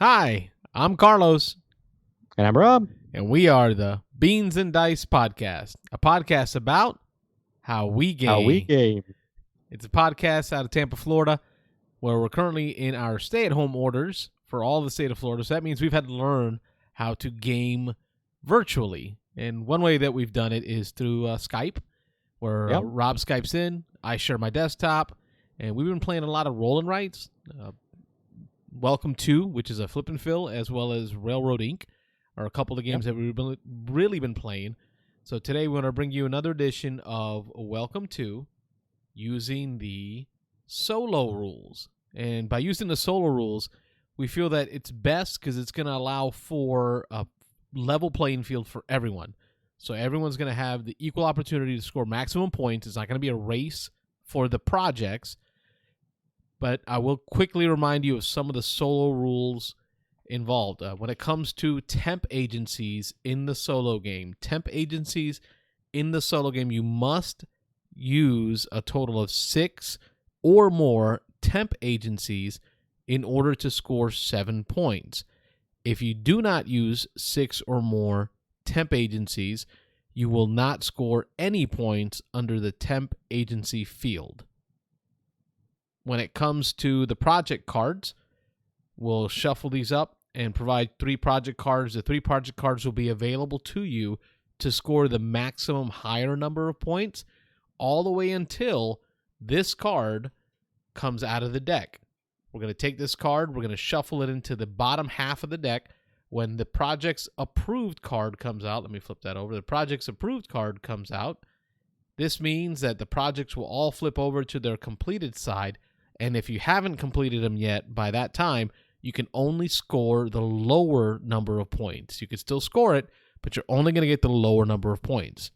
Hi, I'm Carlos, And I'm Rob. and we are the Beans and Dice Podcast, a podcast about how we game. How we game. It's a podcast out of Tampa, Florida, where we're currently in our stay-at-home orders for all the state of Florida. So that means we've had to learn how to game virtually. And one way that we've done it is through Skype, where Rob Skypes in, I share my desktop, and we've been playing a lot of roll and writes. Welcome to, which is a flip and fill, as well as Railroad Inc., are a couple of games that we've really been playing. So today we're going to bring you another edition of Welcome to, using the solo rules. And by using the solo rules, we feel that it's best because it's going to allow for a level playing field for everyone. So everyone's going to have the equal opportunity to score maximum points. It's not going to be a race for the projects. But I will quickly remind you of some of the solo rules involved. When it comes to temp agencies in the solo game, you must use a total of 6 or more temp agencies in order to score 7 points. If you do not use 6 or more temp agencies, you will not score any points under the temp agency field. When it comes to the project cards, we'll shuffle these up and provide 3 project cards. The 3 project cards will be available to you to score the maximum higher number of points all the way until this card comes out of the deck. We're going to take this card, we're going to shuffle it into the bottom half of the deck. When the project's approved card comes out, let me flip that over. The project's approved card comes out. This means that the projects will all flip over to their completed side. And if you haven't completed them yet by that time, you can only score the lower number of points. You can still score it, but you're only going to get the lower number of points.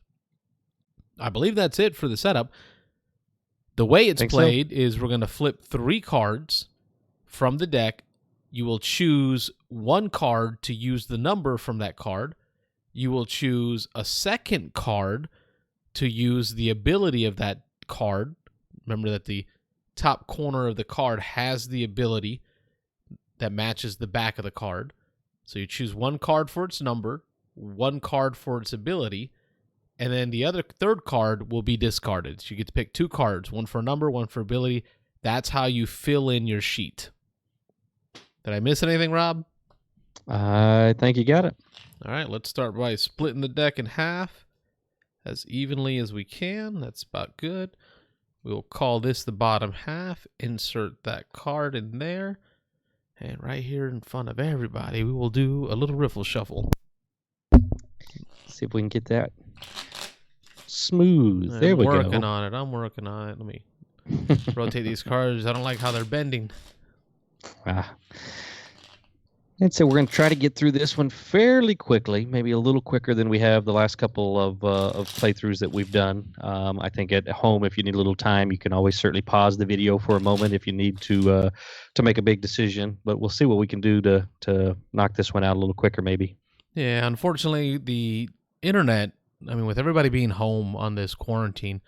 I believe that's it for the setup. The way it's played is we're going to flip 3 cards from the deck. You will choose 1 card to use the number from that card. You will choose a second card to use the ability of that card. Remember that the top corner of the card has the ability that matches the back of the card. So you choose 1 card for its number, 1 card for its ability, and then the other third card will be discarded. So you get to pick 2 cards, 1 for number, 1 for ability. That's how you fill in your sheet. Did I miss anything, Rob? I think you got it. All right, let's start by splitting the deck in half as evenly as we can. That's about good. We'll call this the bottom half, insert that card in there, and right here in front of everybody, we will do a little riffle shuffle. See if we can get that smooth. There we go. I'm working on it. Let me rotate these cards. I don't like how they're bending. And so we're going to try to get through this one fairly quickly, maybe a little quicker than we have the last couple of playthroughs that we've done. I think at home, if you need a little time, you can always certainly pause the video for a moment if you need to make a big decision. But we'll see what we can do to knock this one out a little quicker, maybe. Yeah, unfortunately, the internet, with everybody being home on this quarantine,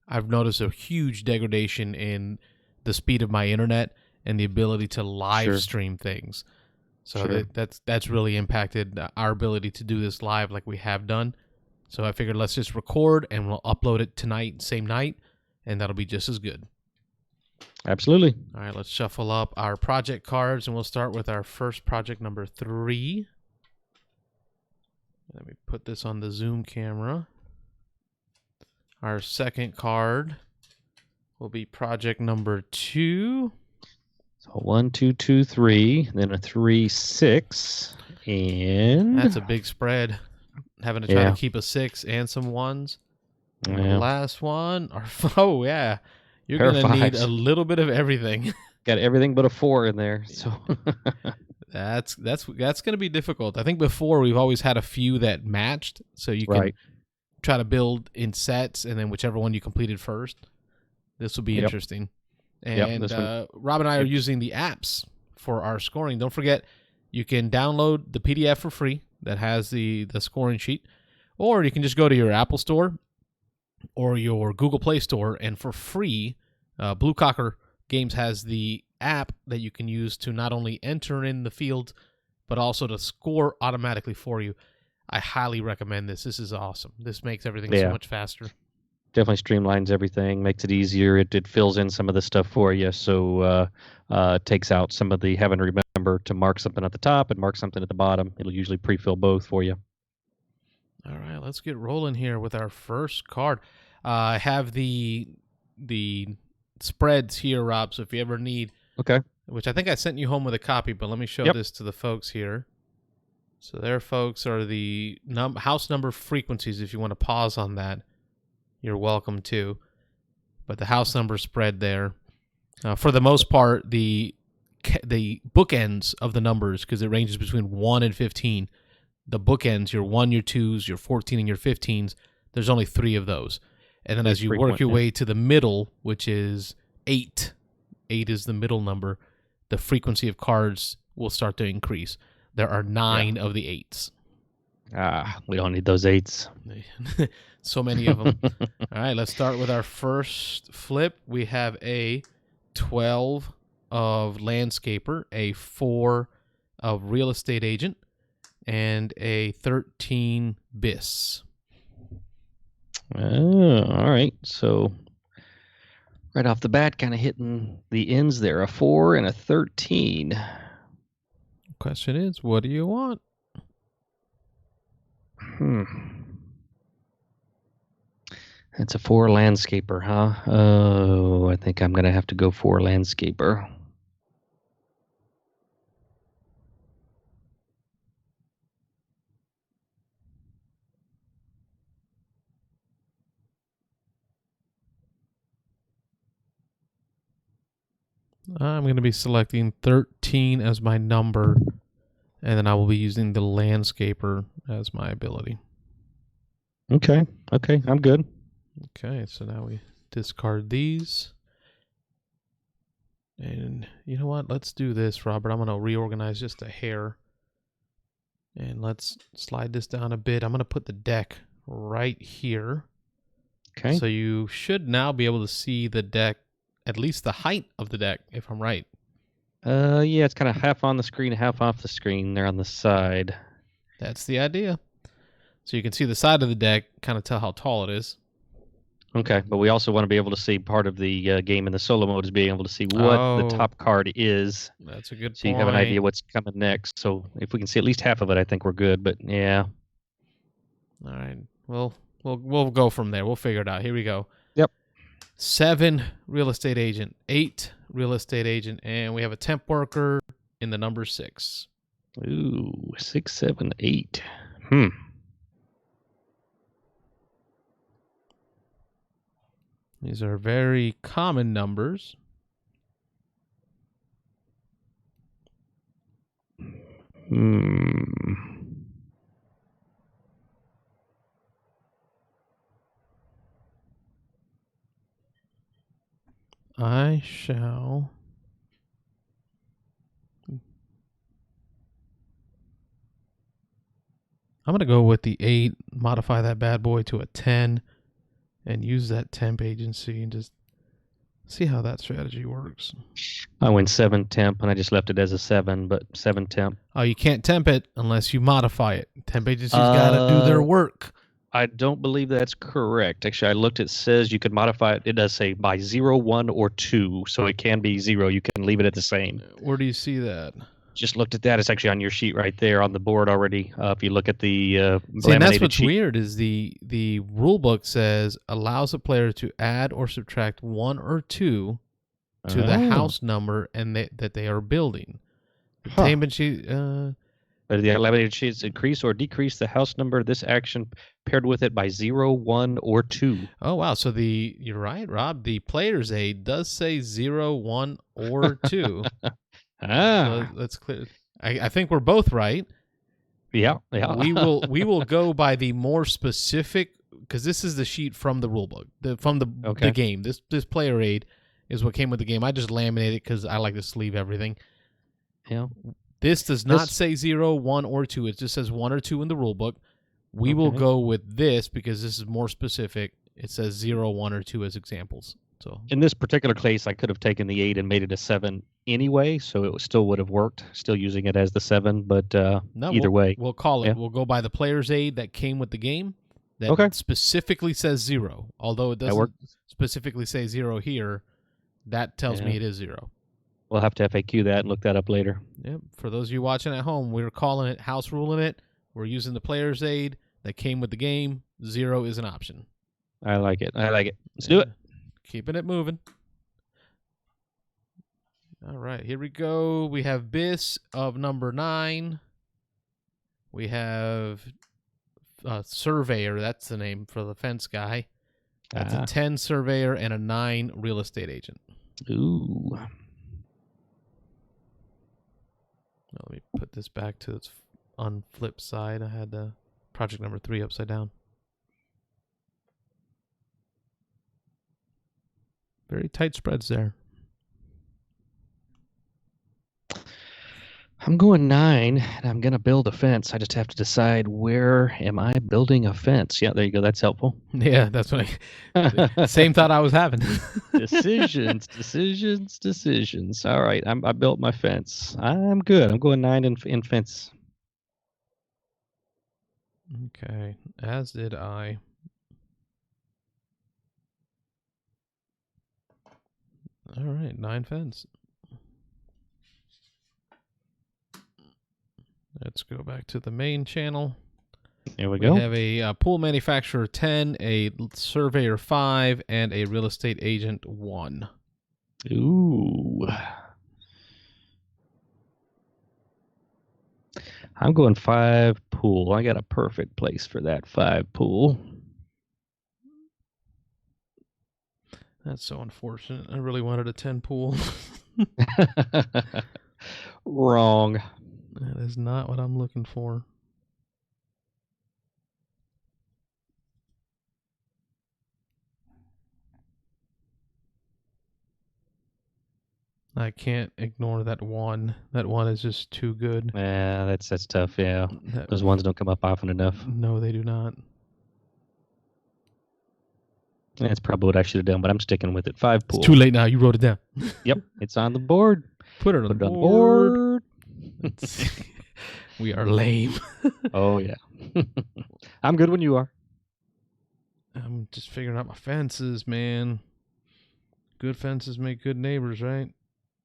I've noticed a huge degradation in the speed of my internet and the ability to live stream things. So that's really impacted our ability to do this live like we have done. So I figured let's just record and we'll upload it tonight, same night, and that'll be just as good. Absolutely. All right, let's shuffle up our project cards, and we'll start with our first project, number 3. Let me put this on the Zoom camera. Our second card will be project number 2. So 1, 2, 2, 3, then a 3, 6, and that's a big spread. Having to try to keep a 6 and some 1s. And the last one, you're going to need a little bit of everything. Got everything but a 4 in there. So that's going to be difficult. I think before we've always had a few that matched, so you can try to build in sets, and then whichever one you completed first. This will be interesting. And Rob and I are using the apps for our scoring. Don't forget, you can download the PDF for free that has the scoring sheet, or you can just go to your Apple Store or your Google Play Store, and for free, Blue Cocker Games has the app that you can use to not only enter in the field but also to score automatically for you. I highly recommend this. This is awesome. This makes everything so much faster. Definitely streamlines everything, makes it easier. It fills in some of the stuff for you, so takes out some of the having to remember to mark something at the top and mark something at the bottom. It'll usually pre-fill both for you. All right, let's get rolling here with our first card. I have the spreads here, Rob, so if you ever need... Okay. Which I think I sent you home with a copy, but let me show this to the folks here. So there, folks, are the house number frequencies. If you want to pause on that, you're welcome to. But the house number spread there. For the most part, the bookends of the numbers, because it ranges between 1 and 15, the bookends, your 1, your 2s, your 14, and your 15s, there's only 3 of those. And then as you work your way to the middle, which is 8 is the middle number, the frequency of cards will start to increase. There are 9 of the 8s. We don't need those 8s. So many of them. All right, let's start with our first flip. We have a 12 of landscaper, a 4 of real estate agent, and a 13 bis. All right. So right off the bat, kind of hitting the ends there, a 4 and a 13. Question is, what do you want? It's a 4 landscaper, huh? Oh, I think I'm going to have to go 4 landscaper. I'm going to be selecting 13 as my number, and then I will be using the landscaper as my ability. Okay, I'm good. Okay, so now we discard these. And you know what? Let's do this, Robert. I'm going to reorganize just a hair. And let's slide this down a bit. I'm going to put the deck right here. Okay. So you should now be able to see the deck, at least the height of the deck, if I'm right. Yeah, it's kind of half on the screen, half off the screen there on the side. That's the idea. So you can see the side of the deck, kind of tell how tall it is. Okay, but we also want to be able to see part of the game in the solo mode is being able to see what the top card is. That's a good point. So you have an idea what's coming next. So if we can see at least half of it, I think we're good. But yeah. All right. Well, we'll go from there. We'll figure it out. Here we go. Yep. 7 real estate agent, 8 real estate agent, and we have a temp worker in the number 6. Ooh, 6, 7, 8. These are very common numbers. I shall I'm going to go with the 8, modify that bad boy to a 10, and use that temp agency and just see how that strategy works. I went 7 temp, and I just left it as a 7, but 7 temp. Oh, you can't temp it unless you modify it. Temp agency's got to do their work. I don't believe that's correct. Actually, I looked. It says you could modify it. It does say by 0, 1, or 2, so it can be 0. You can leave it at the same. Where do you see that? Just looked at that. It's actually on your sheet right there on the board already. If you look at the see, and that's what's sheet. Weird is the rule book says allows a player to add or subtract 1 or 2 to the house number and that they are building. The temp agency. The eliminated sheets increase or decrease the house number. This action paired with it by 0, 1, or 2. Oh wow! So you're right, Rob. The player's aid does say 0, 1, or 2. So that's clear. I think we're both right. Yeah. we will go by the more specific, because this is the sheet from the rulebook, the game. This player aid is what came with the game. I just laminated it because I like to sleeve everything. Yeah. This does not say 0, 1, or 2. It just says 1 or 2 in the rulebook. We will go with this because this is more specific. It says 0, 1, or 2 as examples. So in this particular case, I could have taken the 8 and made it a 7 anyway, so it still would have worked. Still using it as the 7, but no, either way, we'll call it. yeah. We'll go by the player's aid that came with the game. That Okay. specifically says 0, although it doesn't specifically say 0 here. That tells me it is 0. We'll have to FAQ that and look that up later. Yep. For those of you watching at home, we're calling it house ruling it. We're using the player's aid that came with the game. 0 is an option. I like it. Let's do it. Keeping it moving. All right, here we go. We have Biss of number 9. We have Surveyor. That's the name for the fence guy. That's a 10 Surveyor and a 9 Real Estate Agent. Ooh. Let me put this back to its unflip side. I had project number 3 upside down. Very tight spreads there. I'm going 9, and I'm going to build a fence. I just have to decide where am I building a fence. Yeah, there you go. That's helpful. Yeah, that's what same thought I was having. Decisions. All right, I built my fence. I'm good. I'm going 9 in fence. Okay, as did I. All right, 9 fence. Let's go back to the main channel. There we go. We have a pool manufacturer 10, a surveyor 5, and a real estate agent 1. Ooh. I'm going 5 pool. I got a perfect place for that 5 pool. That's so unfortunate. I really wanted a 10 pool. Wrong. That is not what I'm looking for. I can't ignore that 1. That 1 is just too good. Yeah, that's tough. Yeah, those ones don't come up often enough. No, they do not. That's probably what I should have done, but I'm sticking with it. 5 pool. It's too late now. You wrote it down. Yep, it's on the board. Put it on the board. We are lame. Oh, yeah. I'm good when you are. I'm just figuring out my fences, man. Good fences make good neighbors, right?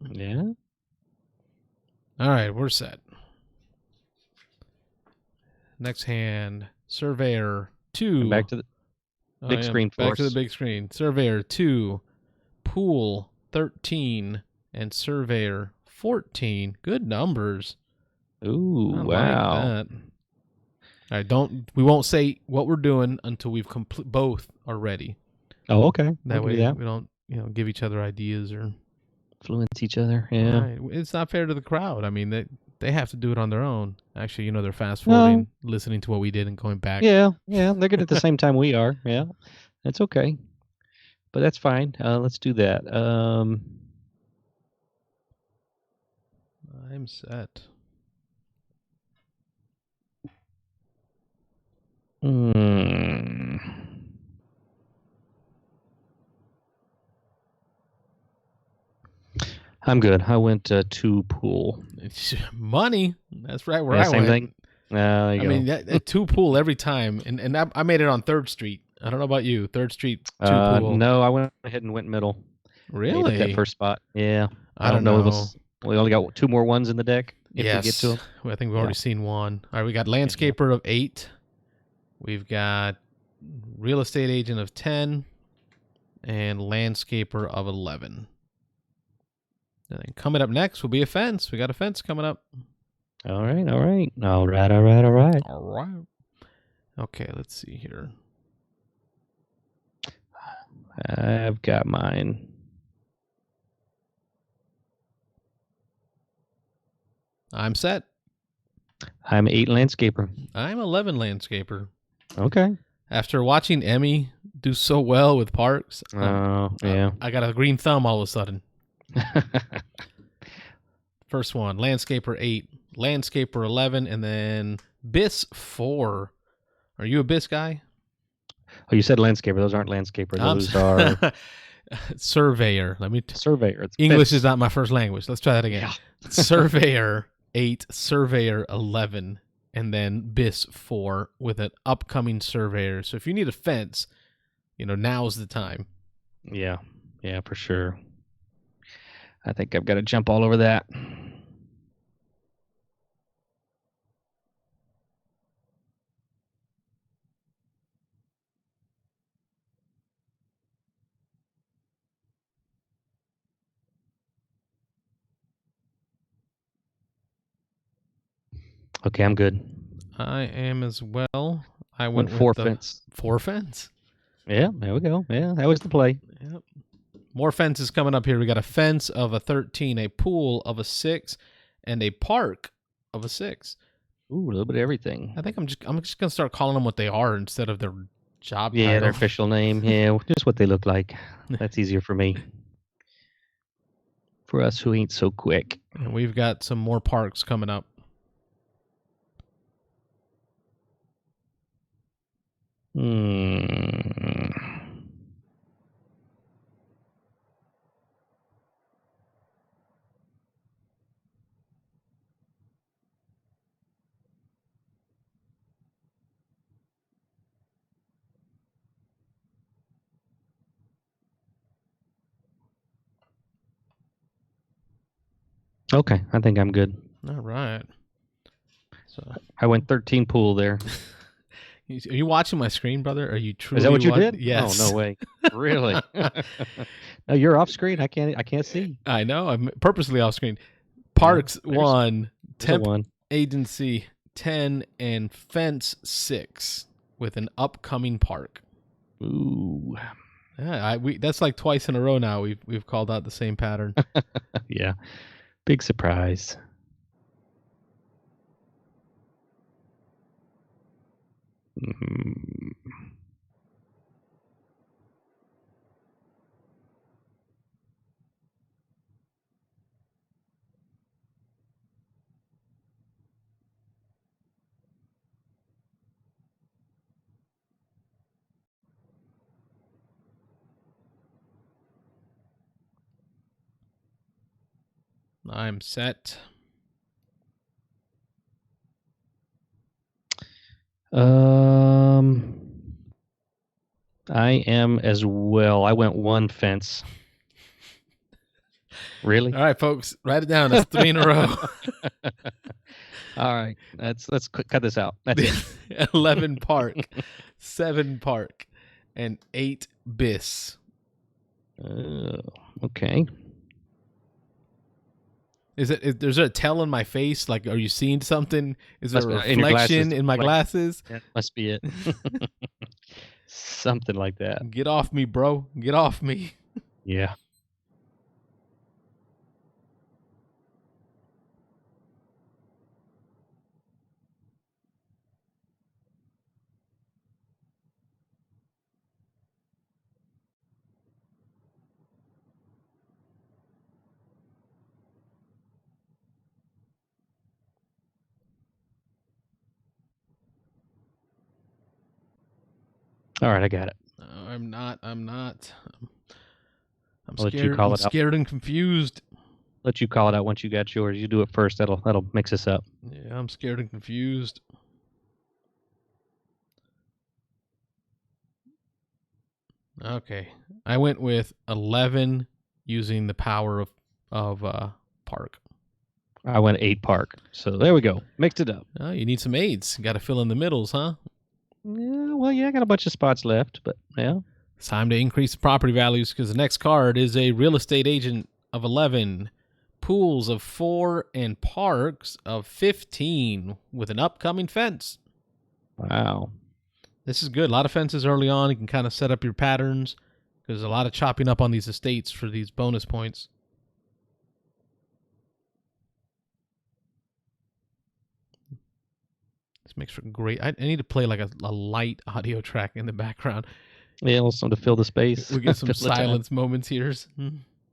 Yeah. All right, we're set. Next hand, Surveyor 2. Back to the big screen for us. Back to the big screen. Surveyor 2, Pool 13, and Surveyor 14. Good numbers. Ooh, I wow. like that. All right, we won't say what we're doing until we've both are ready. Oh, okay. That way we don't, give each other ideas or influence each other. Yeah. Right. It's not fair to the crowd. I mean, they have to do it on their own. Actually, they're fast forwarding, listening to what we did and going back. Yeah, they're good at the same time we are. Yeah, that's okay. But that's fine. Let's do that. I'm set. I'm good. I went 2 pool. Money. That's right where I same went. Thing. There you go. I mean, 2 pool every time, and I made it on 3rd Street. I don't know about you. 3rd Street 2 pool. No, I went ahead and went middle. Really? That first spot. Yeah. I don't know. We only got 2 more ones in the deck. If yes. we get to them. I think we've already seen 1. All right, we got landscaper of 8. We've got real estate agent of 10 and landscaper of 11. And then coming up next will be a fence. We got a fence coming up. All right. Okay, let's see here. I've got mine. I'm set. I'm 8 landscaper. I'm 11 landscaper. Okay. After watching Emmy do so well with parks, yeah. I got a green thumb all of a sudden. First one, landscaper 8, landscaper 11, and then Biss 4. Are you a Biss guy? Oh, you said landscaper. Those aren't landscapers. Those are Surveyor. Surveyor. It's English fence. is not my first language. Let's try that again. Yeah. Surveyor 8, Surveyor 11, and then BIS 4 with an upcoming Surveyor. So if you need a fence, now's the time. Yeah, for sure. I think I've got to jump all over that. Okay, I'm good. I am as well. I Went went 4 with the fence. 4 fence. Yeah, there we go. Yeah, that was the play. Yep. More fences coming up here. We got a fence of a 13, a pool of a 6, and a park of a 6. Ooh, a little bit of everything. I think I'm just gonna start calling them what they are instead of their job Yeah, title. their official name. Yeah, just what they look like. That's easier for me. For us who ain't so quick. And we've got some more parks coming up. Okay, I think I'm good. All right. So I went 13 pool there. Are you watching my screen, brother? Are you truly? Is that what you did? Yes. Oh, no way. Really? No, you're off screen. I can't see. I know. I'm purposely off screen. Parks 1, temp agency 10, and fence 6 with an upcoming park. Ooh. Yeah, that's like twice in a row now. We've called out the same pattern. Yeah. Big surprise. I'm set. I am as well. I went 1 fence. Really? All right, folks, write it down. That's 3 in a row. All right, let's cut this out. That's it. 11 park, 7 park, and 8 bis. Okay. Is there a tell in my face? Like, are you seeing something? Is there a in your reflection glasses. in my glasses? That must be it. Something like that. Get off me, bro. Get off me. Yeah. All right, I got it. No, I'm not. I'm I'll let you scared. call I'm it out. scared and confused. Let you call it out once you got yours. You do it first. That'll mix us up. Yeah, I'm scared and confused. Okay, I went with 11 using the power of park. I went 8 park. So there we go. Mixed it up. Oh, you need some aids. Got to fill in the middles, huh? Yeah, well, I got a bunch of spots left, but yeah. It's time to increase the property values because the next card is a real estate agent of 11, pools of 4, and parks of 15 with an upcoming fence. Wow. This is good. A lot of fences early on. You can kind of set up your patterns because there's a lot of chopping up on these estates for these bonus points. This makes for great. I need to play like a light audio track in the background. Yeah, also to fill the space. We get some silence moments here.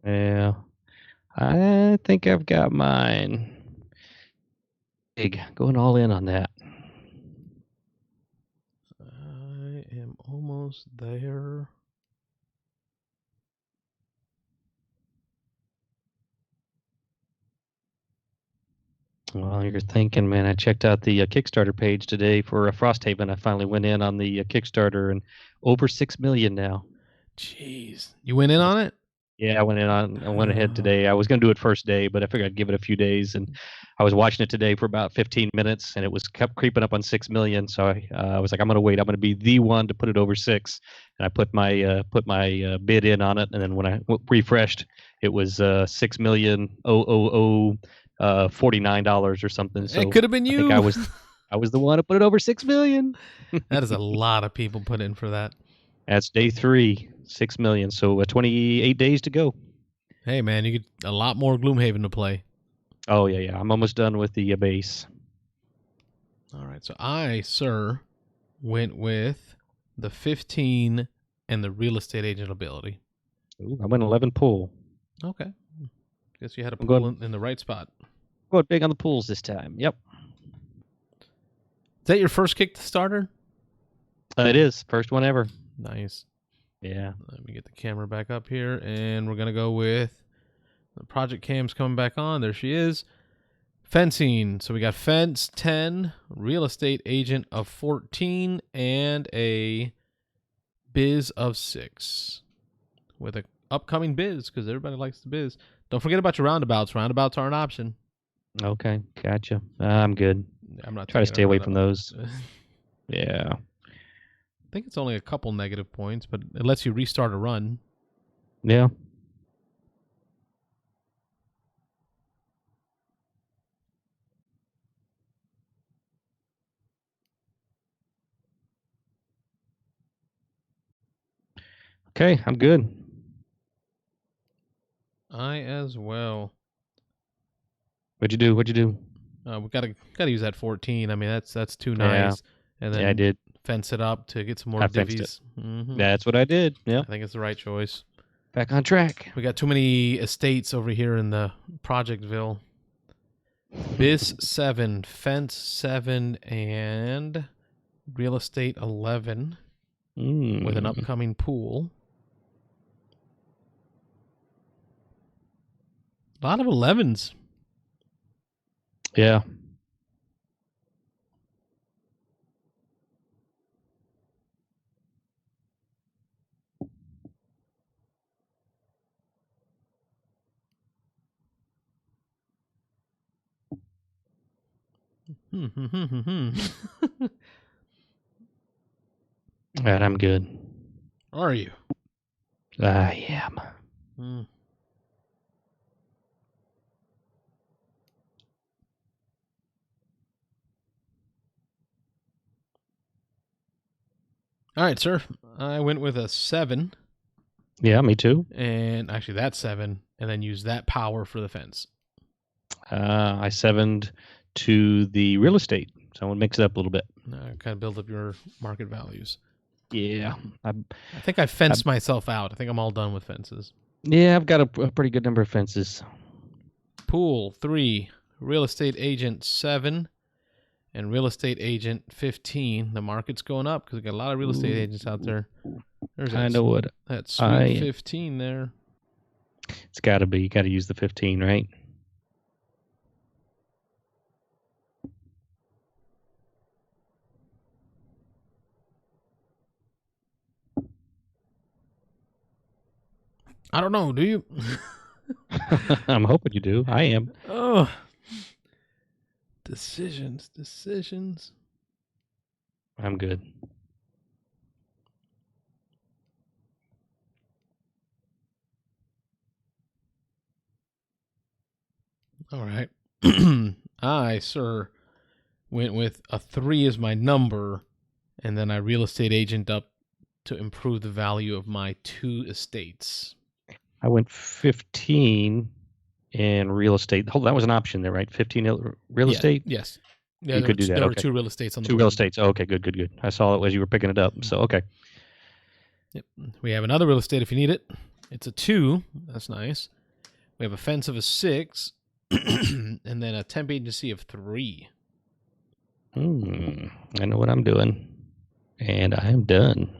Yeah. I think I've got mine. Big. Going all in on that. I am almost there. Well, you're thinking, man. I checked out the Kickstarter page today for Frosthaven. I finally went in on the Kickstarter and over 6 million now. Jeez. You went in on it? Yeah, I went ahead today. I was going to do it first day, but I figured I'd give it a few days. And I was watching it today for about 15 minutes, and it was kept creeping up on 6 million. So I was like, I'm going to wait. I'm going to be the one to put it over six. And I put my bid in on it, and then when I refreshed, it was $6,000,049 or something. So It could have been I think you. I was the one to put it over 6 million. That is a lot of people put in for that. That's day 3, 6 million. So 28 days to go. Hey, man, you get a lot more Gloomhaven to play. Oh, yeah. I'm almost done with the base. All right. So I, sir, went with the 15 and the real estate agent ability. Ooh, I went 11 pool. Okay. Guess you had a pool in the right spot. Going big on the pools this time. Yep. Is that your first Kickstarter? It is. First one ever. Nice. Yeah. Let me get the camera back up here, and we're going to go with the project cam's coming back on. There she is. Fencing. So we got fence 10, real estate agent of 14, and a biz of 6 with an upcoming biz because everybody likes the biz. Don't forget about your roundabouts. Roundabouts are an option. Okay. Gotcha. I'm good. I'm not Try to stay away from those. Yeah. I think it's only a couple negative points, but it lets you restart a run. Yeah. Okay, I'm good. I as well. What'd you do? We gotta use that 14. I mean, that's too nice. Yeah. And then I did. Fence it up to get some more I fenced divvies. Mm-hmm. That's what I did. Yeah. I think it's the right choice. Back on track. We got too many estates over here in the Projectville. Biz 7, fence 7, and real estate 11 with an upcoming pool. A lot of 11s. Yeah. And I'm good. Are you? I am. All right, sir. I went with a 7. Yeah, me too. And actually, that's 7, and then use that power for the fence. I 7'd to the real estate, so I want to mix it up a little bit. Kind of build up your market values. Yeah. I think I fenced myself out. I think I'm all done with fences. Yeah, I've got a pretty good number of fences. Pool 3, real estate agent 7, and real estate agent 15. The market's going up because we got a lot of real estate agents out there. There's that sweet 15 there. It's got to be. You got to use the 15, right? I don't know. Do you? I'm hoping you do. I am. Oh. Decisions. I'm good. All right. I, sir, went with a 3 as my number, and then I real estate agent up to improve the value of my 2 estates. I went 15 in real estate. Hold on, that was an option there, right? 15 real estate? Yes. Yeah, you could do that. There were 2 real estates on the 2 real estates. Oh, okay, good. I saw it as you were picking it up. So, okay. Yep. We have another real estate if you need it. It's a 2. That's nice. We have a fence of a 6, and then a temp agency of 3. I know what I'm doing, and I am done.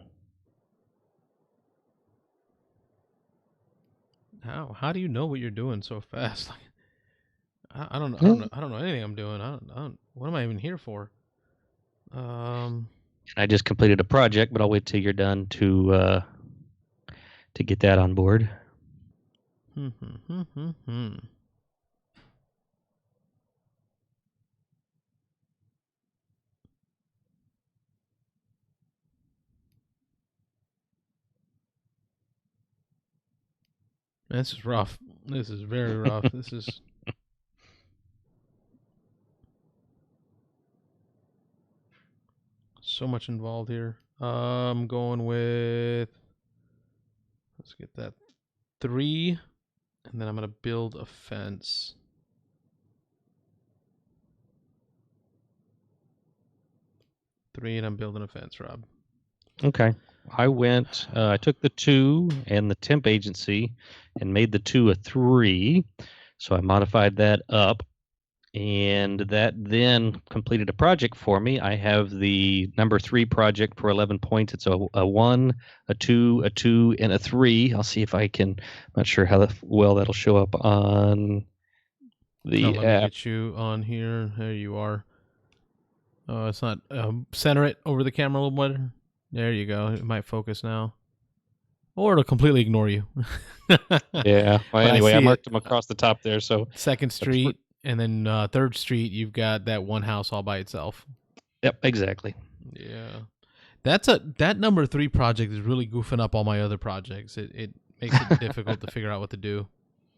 How do you know what you're doing so fast? I don't know anything I'm doing. I don't. What am I even here for? I just completed a project, but I'll wait till you're done to get that on board. This is rough. This is very rough. This is. So much involved here. I'm going with. Let's get that 3, and then I'm gonna build a fence. 3, and I'm building a fence, Rob. Okay. I took the 2 and the temp agency and made the 2 a 3. So I modified that up, and that then completed a project for me. I have the number 3 project for 11 points. It's a 1, a 2, a 2, and a 3. I'll see if I can. I'm not sure how well that'll show up on the Let me app. get you on here. There you are. Oh, it's not. Center it over the camera a little better. There you go. It might focus now. Or it'll completely ignore you. Yeah. Well, anyway, I marked it. them across the top there. So 2nd Street and then 3rd Street, you've got that one house all by itself. Yep, exactly. Yeah. That number 3 project is really goofing up all my other projects. It makes it difficult to figure out what to do.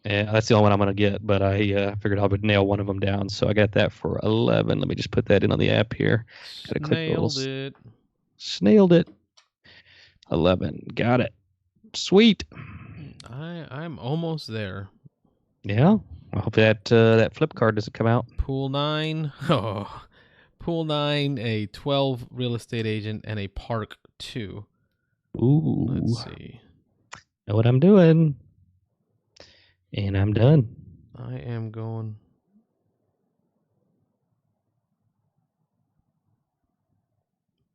Yeah, that's the only one I'm going to get, but I figured I would nail one of them down, so I got that for 11. Let me just put that in on the app here. Nailed it. Snailed it. 11. Got it. Sweet. I'm almost there. Yeah. I hope that flip card doesn't come out. Pool 9. Oh. Pool 9, a 12 real estate agent, and a park 2. Ooh. Let's see. Know what I'm doing. And I'm done. I am going.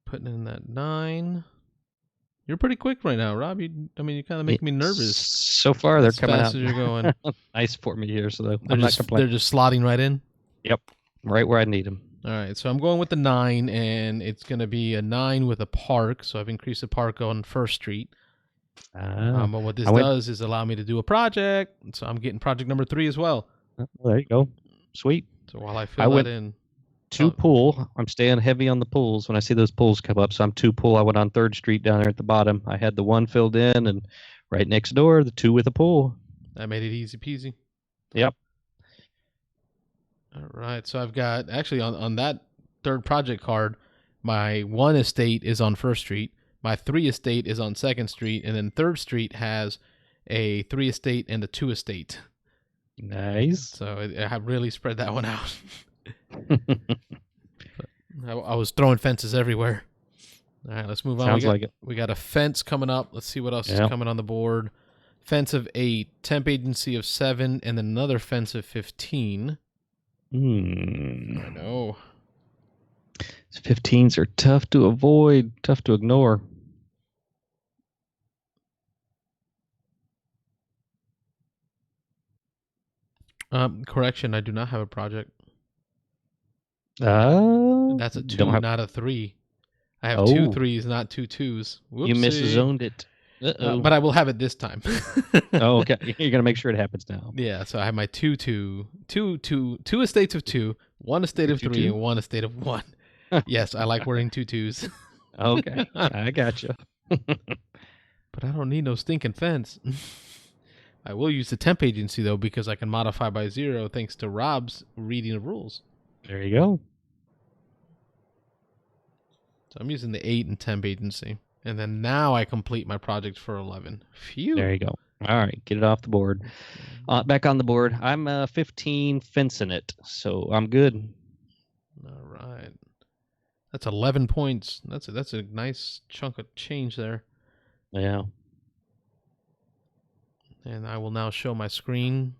Putting in that 9. You're pretty quick right now, Rob. You're kind of making me nervous. So far, they're coming as fast out. As you're going. Nice for me here, so I'm not complaining. They're just slotting right in? Yep. Right where I need them. All right, so I'm going with the 9, and it's going to be a 9 with a park. So I've increased the park on 1st Street. But what this does is allow me to do a project. So I'm getting project number 3 as well. There you go. Sweet. So while I fill that in. 2 pool. I'm staying heavy on the pools when I see those pools come up. So I'm 2 pool. I went on 3rd Street down there at the bottom. I had the 1 filled in, and right next door, the 2 with a pool. That made it easy peasy. Yep. All right. So I've got, actually on that 3rd project card, my 1 estate is on 1st Street. My 3 estate is on 2nd Street. And then 3rd Street has a 3 estate and a 2 estate. Nice. So I have really spread that one out. I was throwing fences everywhere. All right, let's move on. Sounds like it. We got a fence coming up. Let's see what else is coming on the board. Fence of 8, temp agency of 7, and then another fence of 15. I know. 15s are tough to avoid, tough to ignore. Correction, I do not have a project. That's a 2, not a 3. I have 2 3s, not 2 2s. Whoopsie. You miszoned it. But I will have it this time. Oh, okay. You're gonna make sure it happens now. Yeah, so I have my 2 estates of 2, 1 estate of 3, and 1 estate of 1. Yes, I like wearing 2 2s. Okay, I gotcha. But I don't need no stinking fence. I will use the temp agency though, because I can modify by 0 thanks to Rob's reading of rules. There you go. So I'm using the 8 and temp agency. And then now I complete my project for 11. Phew. There you go. All right, get it off the board. Back on the board. I'm 15 fencing it, so I'm good. All right. That's 11 points. That's a nice chunk of change there. Yeah. And I will now show my screen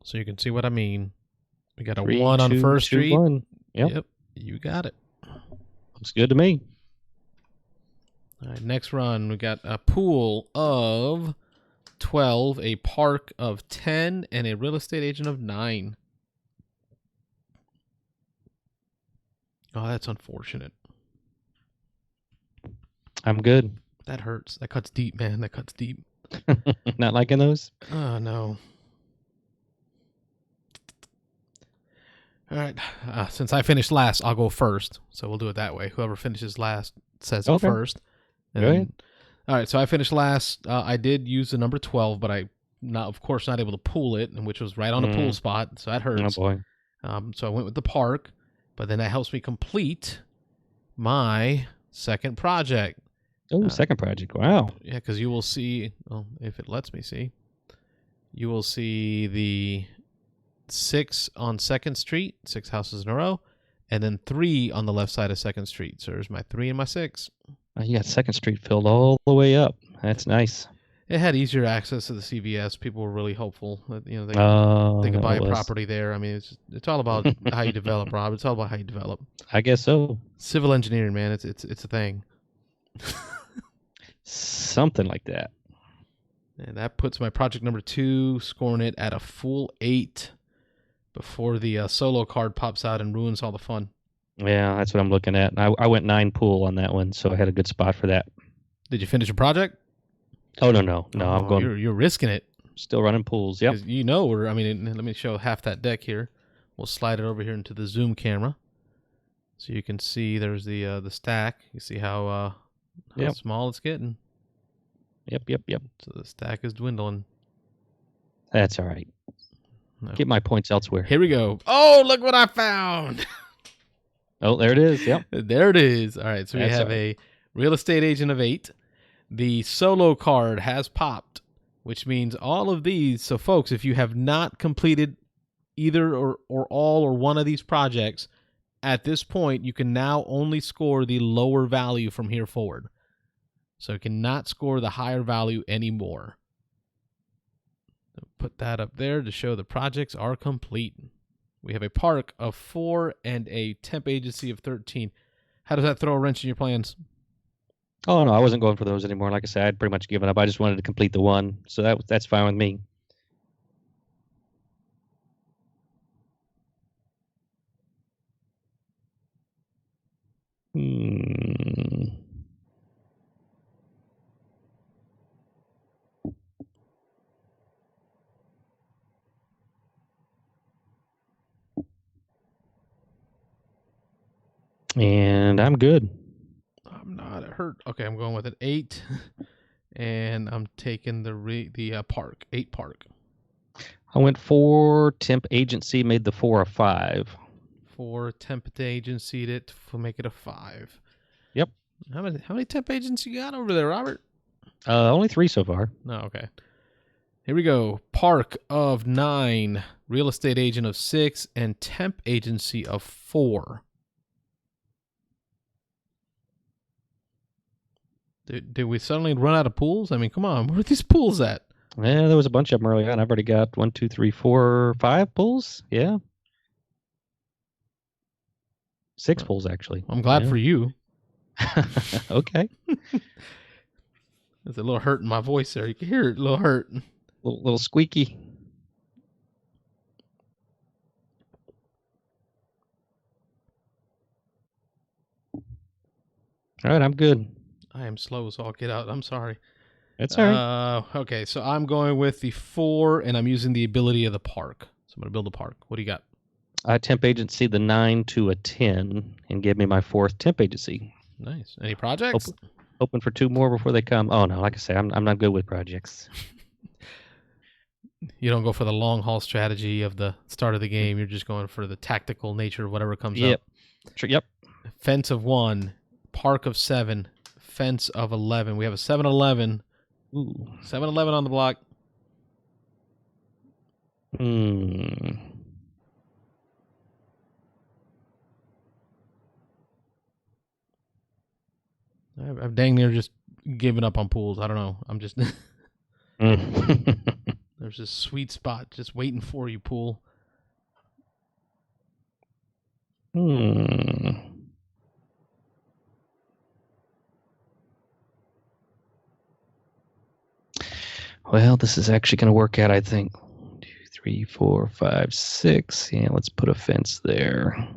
so you can see what I mean. We got a 1 on 1st Street. 1. Yep, you got it. Looks good to me. All right, next run, we got a pool of 12, a park of 10, and a real estate agent of 9. Oh, that's unfortunate. I'm good. That hurts. That cuts deep, man. That cuts deep. Not liking those? Oh, no. All right. Since I finished last, I'll go first. So we'll do it that way. Whoever finishes last says it first. Go ahead. All right. So I finished last. I did use the number 12, but of course, not able to pull it, which was right on the pool spot. So that hurts. Oh, boy. So I went with the park, but then that helps me complete my second project. Oh, second project. Wow. Yeah, because you will see, if it lets me see, you will see the 6 on 2nd Street, 6 houses in a row, and then 3 on the left side of 2nd Street. So there's my 3 and my 6. You got 2nd Street filled all the way up. That's nice. It had easier access to the CVS. People were really hopeful that they could buy a property there. I mean, it's all about how you develop, Rob. It's all about how you develop. I guess so. Civil engineering, man, it's a thing. Something like that. And that puts my project number 2, scoring it at a full 8 before the solo card pops out and ruins all the fun. Yeah, that's what I'm looking at. I went 9 pool on that one, so I had a good spot for that. Did you finish your project? Oh, no. I'm going. You're risking it. Still running pools, yep. Let me show half that deck here. We'll slide it over here into the zoom camera. So you can see there's the stack. You see how small it's getting. Yep. So the stack is dwindling. That's all right. No. Get my points elsewhere. Here we go. Oh, look what I found. Oh, there it is. Yep. There it is. All right. So we have a real estate agent of 8. The solo card has popped, which means all of these. So, folks, if you have not completed either or all or one of these projects, at this point, you can now only score the lower value from here forward. So you cannot score the higher value anymore. Put that up there to show the projects are complete. We have a park of 4 and a temp agency of 13. How does that throw a wrench in your plans? Oh, no, I wasn't going for those anymore. Like I said, I'd pretty much given up. I just wanted to complete the one. So that's fine with me. And I'm good. I'm not. It hurt. Okay, I'm going with an 8. And I'm taking the park. 8 park. I went 4 temp agency, made the 4 a 5. 4 temp agency it to make it a 5. Yep. How many temp agents you got over there, Robert? Only 3 so far. No, okay. Here we go. Park of 9, real estate agent of 6, and temp agency of 4. Did we suddenly run out of pools? I mean, come on. Where are these pools at? Yeah, there was a bunch of them early on. I've already got 1, 2, 3, 4, 5 pools. Yeah. 6 pools, actually. I'm glad for you. Okay. There's a little hurt in my voice there. You can hear it, a little hurt. Little squeaky. All right, I'm good. I am slow, so I'll get out. I'm sorry. That's all right. Okay, so I'm going with the 4, and I'm using the ability of the park. So I'm going to build a park. What do you got? Temp agency the 9 to a 10 and give me my 4th temp agency. Nice. Any projects? Open for 2 more before they come. Oh, no, like I say, I'm not good with projects. You don't go for the long haul strategy of the start of the game. You're just going for the tactical nature of whatever comes up. Yep. Fence of 1, park of 7, fence of 11. We have a 7-Eleven. Ooh. 7-Eleven on the block. I've dang near just given up on pools. I don't know. I'm just... There's this sweet spot just waiting for you, pool. Well, this is actually going to work out, I think. 1, 2, 3, 4, 5, 6. Yeah, let's put a fence there.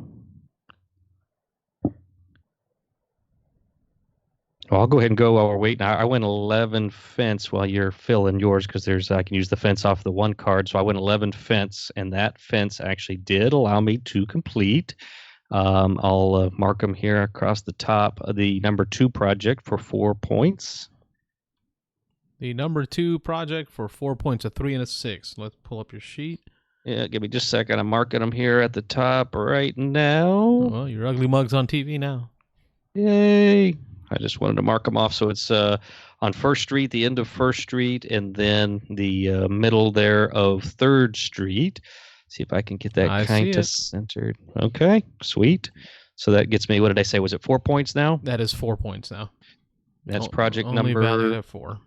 Well, I'll go ahead and go while we're waiting. I went 11 fence while you're filling yours because I can use the fence off the one card. So I went 11 fence, and that fence actually did allow me to complete. I'll mark them here across the top of the number 2 project for 4 points. The number 2 project for 4 points, a 3 and a 6. Let's pull up your sheet. Yeah, give me just a second. I'm marking them here at the top right now. Well, your ugly mug's on TV now. Yay. I just wanted to mark them off. So it's on First Street, the end of First Street, and then the middle there of 3rd Street. See if I can get that kind of centered. Okay, sweet. So that gets me, what did I say? Was it 4 points now? That is 4 points now. That's project only number. Valued at 4.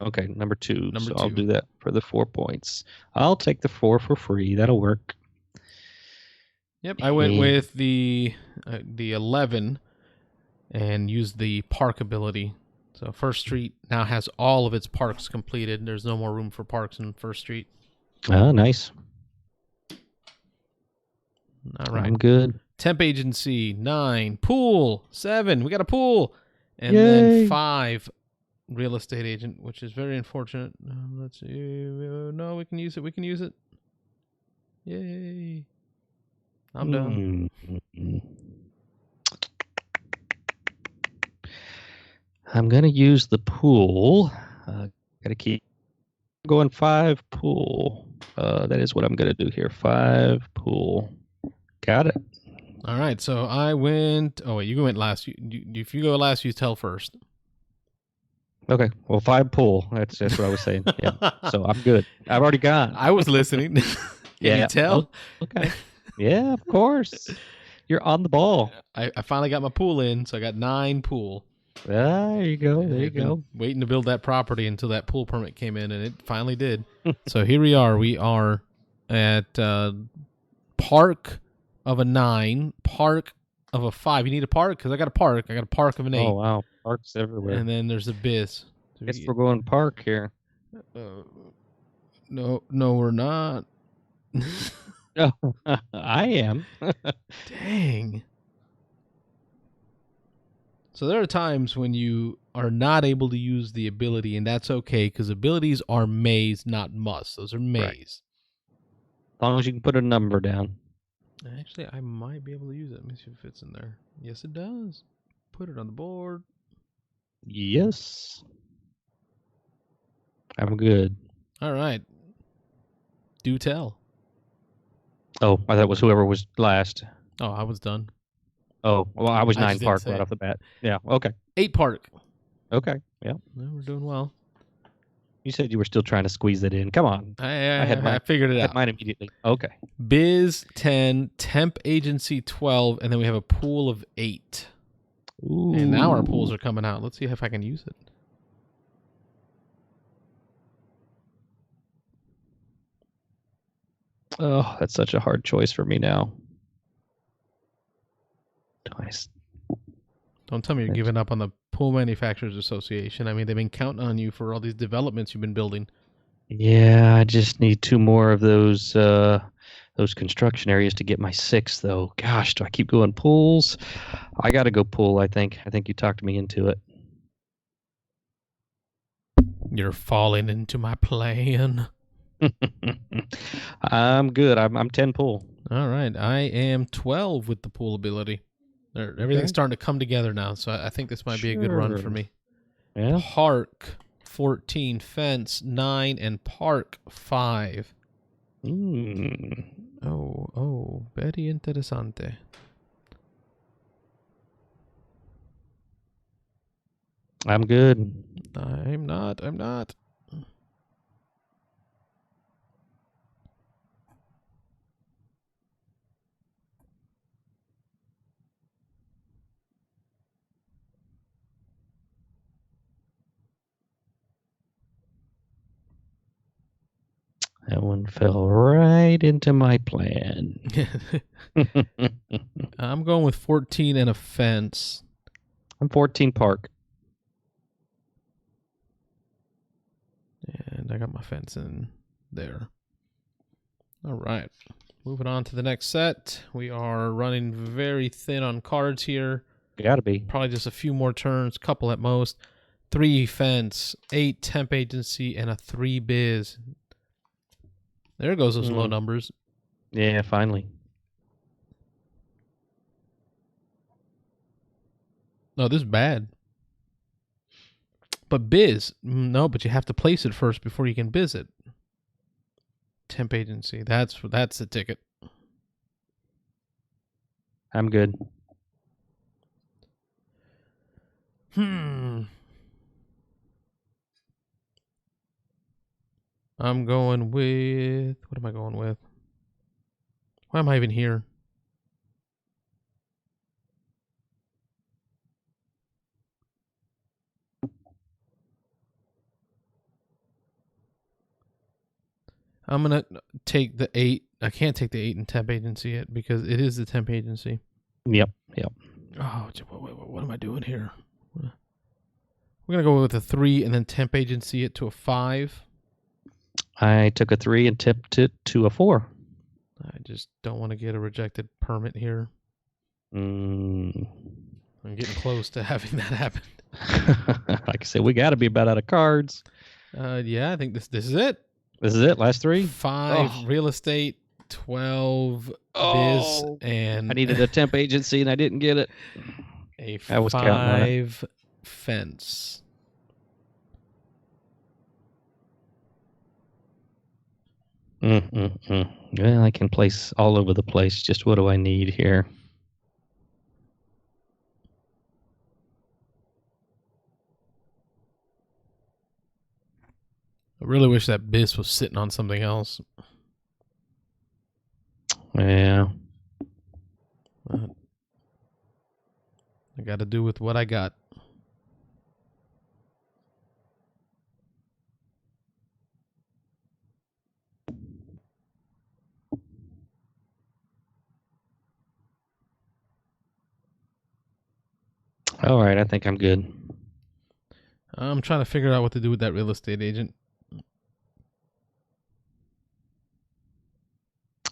Okay, number 2. So I'll do that for the 4 points. I'll take the 4 for free. That'll work. Yep, I went with the 11 and used the park ability. So First Street now has all of its parks completed. There's no more room for parks in First Street. Oh, nice. All right. I'm good. Temp agency, 9. Pool, 7. We got a pool. And Yay. then 5. Real estate agent, which is very unfortunate. Let's see. No, we can use it. We can use it. Yay. I'm done. I'm going to use the pool. Got to keep going 5 pool. That is what I'm going to do here. 5 pool. Got it. All right. So I went. Oh, wait. You went last. If you go last, you tell first. Okay. Well, 5 pool. That's what I was saying. Yeah. So I'm good. I've already gone. I was listening. Can you tell? Oh, okay. Yeah, of course. You're on the ball. I finally got my pool in, so I got 9 pool. There you go. There you go. Waiting to build that property until that pool permit came in, and it finally did. So here we are. We are at park of a 9, park of a 5. You need a park? Because I got a park. I got a park of an 8. Oh, wow. Parks everywhere. And then there's Abyss. So Guess we're going park here. No, we're not. Oh, I am. Dang. So there are times when you are not able to use the ability, and that's okay, because abilities are mays, not must. Those are mays. Right. As long as you can put a number down. Actually, I might be able to use it. Let me see if it fits in there. Yes, it does. Put it on the board. Yes. I'm good. All right. Do tell. Oh, I thought it was whoever was last. Oh, I was done. Oh, well, I was 9 park right off the bat. Yeah, okay. 8 park. Okay, yeah. Well, we're doing well. You said you were still trying to squeeze it in. Come on. I figured it out. I had mine immediately. Okay. Biz 10, temp agency 12, and then we have a pool of 8. Ooh. And now our pools are coming out. Let's see if I can use it. Oh, that's such a hard choice for me now. Nice. Don't tell me you're giving up on the Pool Manufacturers Association. I mean, they've been counting on you for all these developments you've been building. Yeah, I just need 2 more of those construction areas to get my 6, though. Gosh, do I keep going pools? I got to go pool, I think. I think you talked me into it. You're falling into my plan. I'm good. I'm 10 pool. All right. I am 12 with the pool ability. Everything's starting to come together now, so I think this might be a good run for me. Yeah. Park 14, fence 9, and park 5. Oh, very interesante. I'm good. I'm not. That one fell right into my plan. I'm going with 14 and a fence. I'm 14 park. And I got my fence in there. All right. Moving on to the next set. We are running very thin on cards here. Gotta be. Probably just a few more turns, couple at most. 3 fence, 8 temp agency, and a 3 biz. There goes those low numbers. Yeah, finally. No, this is bad. But biz, no, but you have to place it first before you can biz it. Temp agency, that's the ticket. I'm good. I'm going with, what am I going with? Why am I even here? I'm going to take the 8. I can't take the 8 in temp agency yet because it is the temp agency. Yep. Oh, what am I doing here? We're going to go with a 3 and then temp agency it to a 5. I took a 3 and tipped it to a 4. I just don't want to get a rejected permit here. I'm getting close to having that happen. Like I said, we got to be about out of cards. Yeah, I think this is it. This is it. Last 3. 5 real estate, 12 biz, and I needed a temp agency and I didn't get it. A I was counting on it. 5 fence. Well, I can place all over the place. Just what do I need here? I really wish that biz was sitting on something else. Yeah. But I got to do with what I got. All right, I think I'm good. I'm trying to figure out what to do with that real estate agent.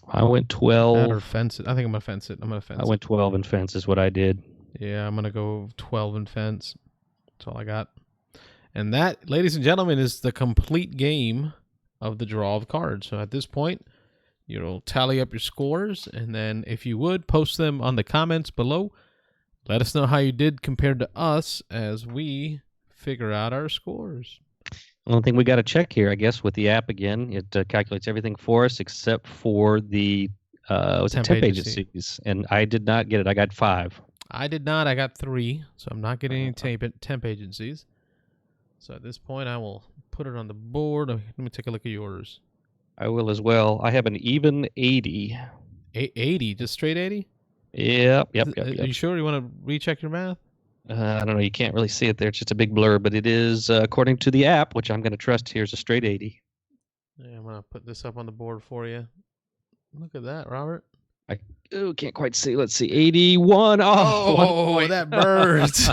I went 12. Or fence it. I think I'm going to fence it. I went 12 and fence is what I did. Yeah, I'm going to go 12 and fence. That's all I got. And that, ladies and gentlemen, is the complete game of the draw of cards. So at this point, you'll tally up your scores. And then if you would, post them on the comments below. Let us know how you did compared to us as we figure out our scores. One thing we got to check here, I guess, with the app again, it calculates everything for us except for the temp agencies. And I did not get it. I got 5. I did not. I got 3. So I'm not getting any temp agencies. So at this point, I will put it on the board. Let me take a look at yours. I will as well. I have an even 80. 80? Just straight 80? Yep. Are you sure? You want to recheck your math? I don't know. You can't really see it there. It's just a big blur, but it is, according to the app, which I'm going to trust here, is a straight 80. Yeah, I'm going to put this up on the board for you. Look at that, Robert. I can't quite see. Let's see. 81. Oh, that burns.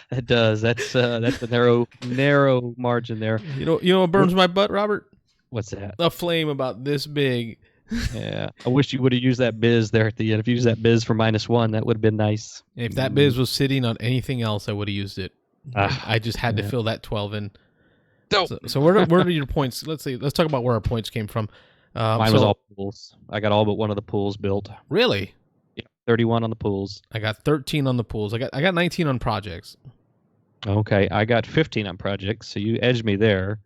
That does. That's a narrow margin there. You know what burns my butt, Robert? What's that? A flame about this big. Yeah, I wish you would have used that biz there at the end. If you used that biz for -1, that would have been nice. If that biz was sitting on anything else, I would have used it. I just had to fill that 12 in. So where are your points? Let's talk about where our points came from. Mine was all pools. I got all but one of the pools built. Really? Yeah, 31 on the pools. I got 13 on the pools. I got 19 on projects. Okay, I got 15 on projects, so you edged me there.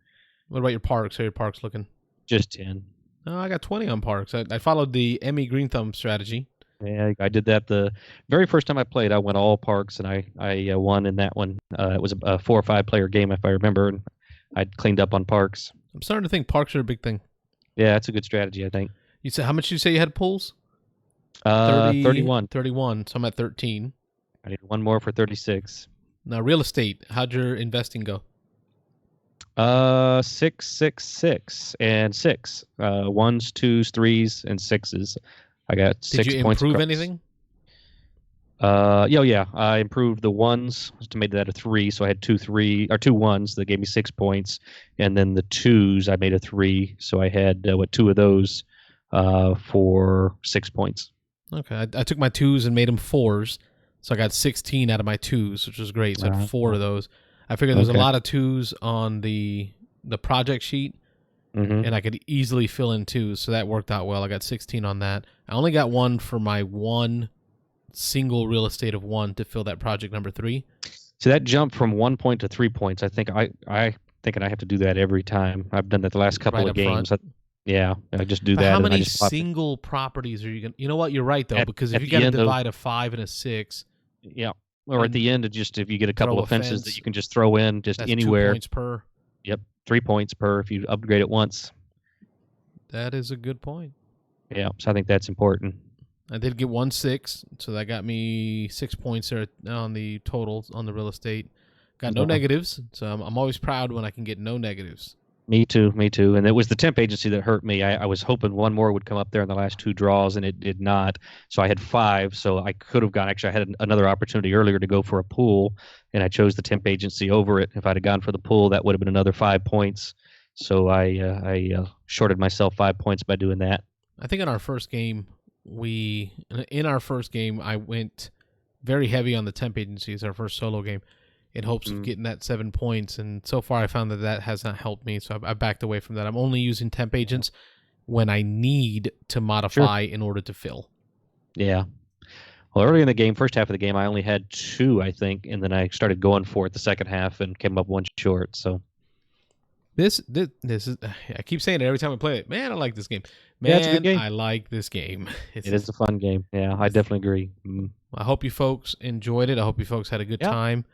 What about your parks? How are your parks looking? Just 10. No, I got 20 on parks. I followed the Emmy Green Thumb strategy. Yeah, I did that the very first time I played. I went all parks, and I won in that one. It was a 4 or 5 player game, if I remember, and I cleaned up on parks. I'm starting to think parks are a big thing. Yeah, that's a good strategy, I think. You said how much did you say you had pools? 31. 31. So I'm at 13. I need one more for 36. Now, real estate. How'd your investing go? 6, 6, 6, and 6. 1s, 2s, 3s, and 6s. I got 6 points. Did you improve anything? Yeah. I improved the ones to made that a 3, so I had two ones that gave me 6 points, and then the twos I made a 3, so I had 2 of those for 6 points. Okay, I took my twos and made them fours, so I got 16 out of my twos, which was great. So I had four of those. I figured there's a Okay. lot of twos on the project sheet, Mm-hmm. and I could easily fill in twos, so that worked out well. I got 16 on that. I only got one for my one single real estate of 1 to fill that project number 3. So that jump from 1 point to 3 points, I think I thinking I have to do that every time. I've done that the last couple Right of up front. games. Yeah, I just do But that, how and I many just pop it single properties are you going to... You know what? You're right, though, because if at you the got to end of divide a 5 and a 6... yeah, or at and the end of just if you get a couple throw a of fences that fence, you can just throw in just that's 2 anywhere. points per. Yep, 3 points per if you upgrade it once. That is a good point. Yeah, so I think that's important. I did get 1 6, so that got me 6 points there on the totals on the real estate. Got no Yeah. negatives, so I'm always proud when I can get no negatives. Me too, me too. And it was the temp agency that hurt me. I was hoping one more would come up there in the last 2 draws, and it did not. So I had 5. So I could have gone. Actually, I had another opportunity earlier to go for a pool, and I chose the temp agency over it. If I'd have gone for the pool, that would have been another 5 points. So I shorted myself 5 points by doing that. I think in our first game, I went very heavy on the temp agencies, our first solo game, in hopes of getting that 7 points. And so far, I found that has not helped me. So I backed away from that. I'm only using temp agents when I need to modify in order to fill. Yeah. Well, early in the game, first half of the game, I only had 2, I think, and then I started going for it the second half and came up 1 short. So this is, I keep saying it every time I play it. Man, I like this game. yeah, it's a good game. I like this game. It is a fun game. Yeah, I definitely agree. I hope you folks enjoyed it. I hope you folks had a good time.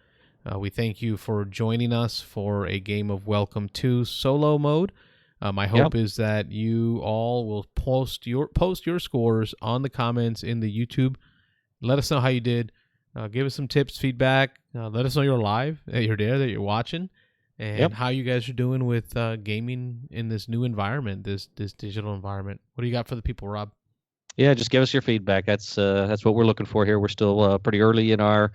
We thank you for joining us for a game of Welcome to Solo Mode. My hope is that you all will post your scores on the comments in the YouTube. Let us know how you did. Give us some tips, feedback. Let us know you're live, that you're there, that you're watching, and how you guys are doing with gaming in this new environment, this digital environment. What do you got for the people, Rob? Yeah, just give us your feedback. That's what we're looking for here. We're still pretty early in our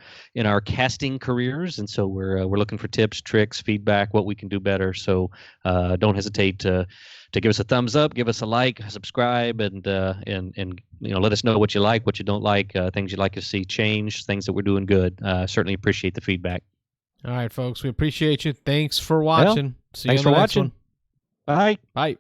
casting careers, and so we're looking for tips, tricks, feedback, what we can do better. So don't hesitate to give us a thumbs up, give us a like, subscribe, and let us know what you like, what you don't like, things you'd like to see change, things that we're doing good. Certainly appreciate the feedback. All right, folks, we appreciate you. Thanks for watching. See you thanks on the for next watching. one. Bye. Bye.